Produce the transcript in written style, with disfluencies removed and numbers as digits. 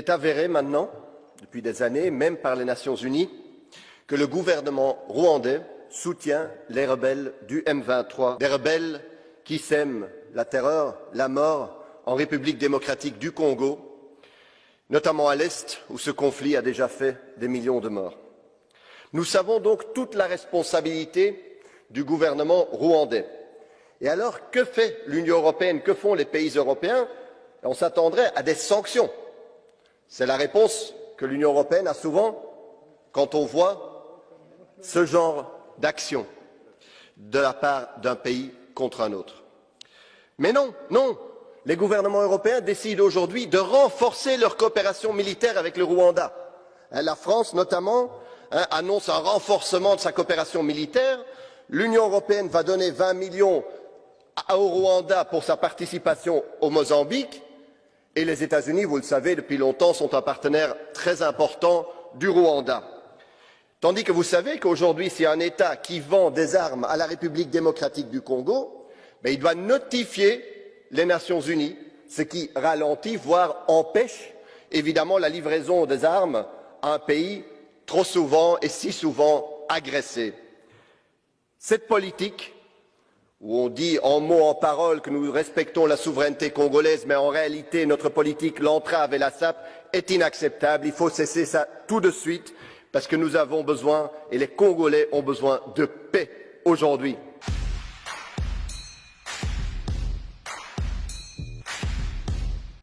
est avéré maintenant, depuis des années, même par les Nations Unies, que le gouvernement rwandais soutient les rebelles du M23, des rebelles qui sèment la terreur, la mort en République démocratique du Congo, notamment à l'Est, où ce conflit a déjà fait des millions de morts. Nous savons donc toute la responsabilité du gouvernement rwandais. Et alors, que fait l'Union européenne, que font les pays européens? On s'attendrait à des sanctions. C'est la réponse que l'Union européenne a souvent quand on voit ce genre d'action de la part d'un pays contre un autre. Mais non, non, les gouvernements européens décident aujourd'hui de renforcer leur coopération militaire avec le Rwanda. La France, notamment, annonce un renforcement de sa coopération militaire. L'Union européenne va donner 20 millions au Rwanda pour sa participation au Mozambique. Et les États-Unis, vous le savez, depuis longtemps, sont un partenaire très important du Rwanda. Tandis que vous savez qu'aujourd'hui, s'il y a un État qui vend des armes à la République démocratique du Congo, il doit notifier les Nations Unies, ce qui ralentit, voire empêche, évidemment, la livraison des armes à un pays trop souvent et si souvent agressé. Cette politique, où on dit en mots, en paroles que nous respectons la souveraineté congolaise, mais en réalité notre politique l'entrave et la sape, est inacceptable. Il faut cesser ça tout de suite, parce que nous avons besoin, et les Congolais ont besoin de paix aujourd'hui.